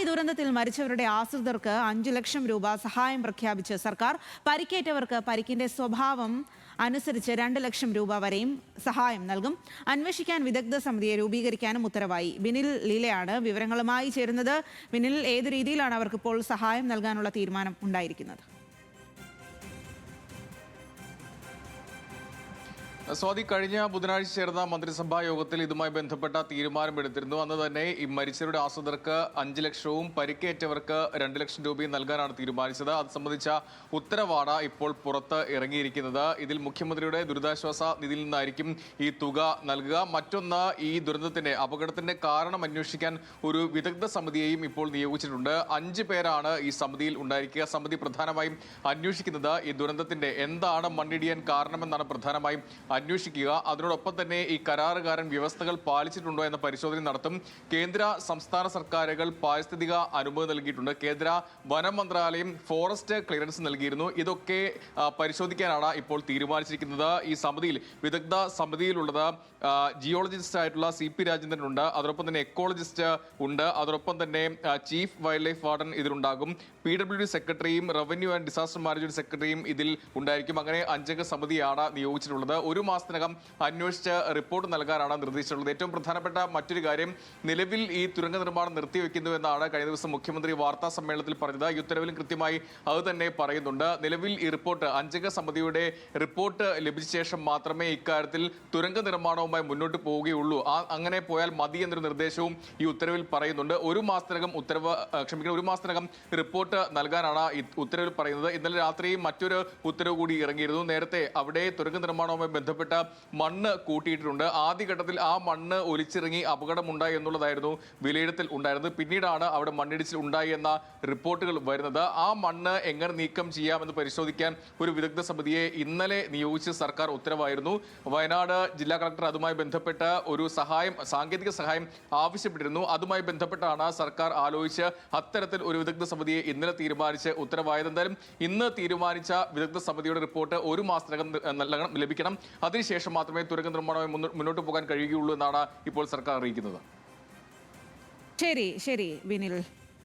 കല്ലാടി ദുരന്തത്തിൽ മരിച്ചവരുടെ ആശ്രിതർക്ക് 5 ലക്ഷം രൂപ സഹായം പ്രഖ്യാപിച്ച് സർക്കാർ. പരിക്കേറ്റവർക്ക് പരിക്കിന്റെ സ്വഭാവം അനുസരിച്ച് 2 ലക്ഷം രൂപ വരെയും സഹായം നൽകും. അന്വേഷിക്കാൻ വിദഗ്ധ സമിതിയെ രൂപീകരിക്കാനും ഉത്തരവായി. വിനിൽ ലീലയാണ് വിവരങ്ങളുമായി ചേരുന്നത്. വിനിൽ, ഏത് രീതിയിലാണ് അവർക്കിപ്പോൾ സഹായം നൽകാനുള്ള തീരുമാനം ഉണ്ടായിരിക്കുന്നത്? സ്വാതി, കഴിഞ്ഞ ബുധനാഴ്ച ചേർന്ന മന്ത്രിസഭാ യോഗത്തിൽ ഇതുമായി ബന്ധപ്പെട്ട തീരുമാനമെടുത്തിരുന്നു. അന്ന് തന്നെ ഈ മരിച്ചവരുടെ ആശ്രിതർക്ക് 5 ലക്ഷവും പരിക്കേറ്റവർക്ക് 2 ലക്ഷം രൂപയും നൽകാനാണ് തീരുമാനിച്ചത്. അത് സംബന്ധിച്ച ഉത്തരവാണ് ഇപ്പോൾ പുറത്ത് ഇറങ്ങിയിരിക്കുന്നത്. ഇതിൽ മുഖ്യമന്ത്രിയുടെ ദുരിതാശ്വാസ നിധിയിൽ നിന്നായിരിക്കും ഈ തുക നൽകുക. മറ്റൊന്ന്, ഈ ദുരന്തത്തിന്റെ അപകടത്തിന്റെ കാരണം അന്വേഷിക്കാൻ ഒരു വിദഗ്ധ സമിതിയെയും ഇപ്പോൾ നിയോഗിച്ചിട്ടുണ്ട്. 5 പേരാണ് ഈ സമിതിയിൽ ഉണ്ടായിരിക്കുക. സമിതി പ്രധാനമായും അന്വേഷിക്കുന്നത് ഈ ദുരന്തത്തിന്റെ എന്താണ് മണ്ണിടിയാൻ കാരണമെന്നാണ് പ്രധാനമായും അന്വേഷിക്കുക. അതിനോടൊപ്പം തന്നെ ഈ കരാറുകാരൻ വ്യവസ്ഥകൾ പാലിച്ചിട്ടുണ്ടോ എന്ന പരിശോധന നടത്തും. കേന്ദ്ര സംസ്ഥാന സർക്കാരുകൾ പാരിസ്ഥിതിക അനുമതി നൽകിയിട്ടുണ്ട്. കേന്ദ്ര വനം മന്ത്രാലയം ഫോറസ്റ്റ് ക്ലിയറൻസ് നൽകിയിരുന്നു. ഇതൊക്കെ പരിശോധിക്കാനാണ് ഇപ്പോൾ തീരുമാനിച്ചിരിക്കുന്നത്. ഈ സമിതിയിൽ വിദഗ്ധ സമിതിയിലുള്ളത് ജിയോളജിസ്റ്റ് ആയിട്ടുള്ള CP രാജേന്ദ്രൻ ഉണ്ട്. അതോടൊപ്പം തന്നെ എക്കോളജിസ്റ്റ് ഉണ്ട്. അതോടൊപ്പം തന്നെ ചീഫ് വൈൽഡ് ലൈഫ് വാർഡൻ ഇതിലുണ്ടാകും. PWD സെക്രട്ടറിയും റവന്യൂ ആൻഡ് ഡിസാസ്റ്റർ മാനേജ്മെന്റ് സെക്രട്ടറിയും ഇതിൽ ഉണ്ടായിരിക്കും. അങ്ങനെ 5 അംഗ സമിതിയാണ് നിയോഗിച്ചിട്ടുള്ളത്. 1 മാസത്തിനകം അന്വേഷിച്ച് റിപ്പോർട്ട് നൽകാനാണ് നിർദ്ദേശിച്ചിട്ടുള്ളത്. ഏറ്റവും പ്രധാനപ്പെട്ട മറ്റൊരു കാര്യം, നിലവിൽ ഈ തുരങ്ക നിർമ്മാണം നിർത്തിവെക്കുന്നുവെന്നാണ് കഴിഞ്ഞ ദിവസം മുഖ്യമന്ത്രി വാർത്താ സമ്മേളനത്തിൽ പറഞ്ഞത്. ഈ ഉത്തരവിലും കൃത്യമായി അത് തന്നെ പറയുന്നുണ്ട്. നിലവിൽ ഈ റിപ്പോർട്ട് 5 അംഗ സമിതിയുടെ റിപ്പോർട്ട് ലഭിച്ച ശേഷം മാത്രമേ ഇക്കാര്യത്തിൽ തുരങ്ക നിർമ്മാണവുമായി മുന്നോട്ട് പോവുകയുള്ളൂ. അങ്ങനെ പോയാൽ മതി എന്നൊരു നിർദ്ദേശവും ഈ ഉത്തരവിൽ പറയുന്നുണ്ട്. 1 മാസത്തിനകം ഒരു മാസത്തിനകം റിപ്പോർട്ട് നൽകാനാണ് ഈ ഉത്തരവിൽ പറയുന്നത്. ഇന്നലെ രാത്രി മറ്റൊരു ഉത്തരവ് കൂടി ഇറങ്ങിയിരുന്നു. നേരത്തെ അവിടെ തുരങ്ക നിർമ്മാണവുമായി ബന്ധപ്പെട്ട മണ്ണ് കൂട്ടിയിട്ടുണ്ട്. ആദ്യഘട്ടത്തിൽ ആ മണ്ണ് ഒലിച്ചിറങ്ങി അപകടമുണ്ടായി എന്നുള്ളതായിരുന്നു വിലയിരുത്തൽ ഉണ്ടായിരുന്നത്. പിന്നീടാണ് അവിടെ മണ്ണിടിച്ചിൽ ഉണ്ടായി എന്ന റിപ്പോർട്ടുകൾ വരുന്നത്. ആ മണ്ണ് എങ്ങനെ നീക്കം ചെയ്യാമെന്ന് പരിശോധിക്കാൻ ഒരു വിദഗ്ധ സമിതിയെ ഇന്നലെ നിയോഗിച്ച് സർക്കാർ ഉത്തരവായിരുന്നു. വയനാട് ജില്ലാ കളക്ടർ അതുമായി ബന്ധപ്പെട്ട് ഒരു സാങ്കേതിക സഹായം ആവശ്യപ്പെട്ടിരുന്നു. അതുമായി ബന്ധപ്പെട്ടാണ് സർക്കാർ ആലോചിച്ച് അത്തരത്തിൽ ഒരു വിദഗ്ധ സമിതിയെ ഇന്നലെ തീരുമാനിച്ച് ഉത്തരവായത്. എന്തായാലും ഇന്ന് തീരുമാനിച്ച വിദഗ്ധ സമിതിയുടെ റിപ്പോർട്ട് 1 മാസത്തിനകം ലഭിക്കണം. അതിനുശേഷം മാത്രമേ തുരങ്ക നിർമ്മാണവുമായി മുന്നോട്ട് പോകാൻ കഴിയുകയുള്ളൂ എന്നാണ് ഇപ്പോൾ സർക്കാർ അറിയിക്കുന്നത്. ശരി വിനിൽ.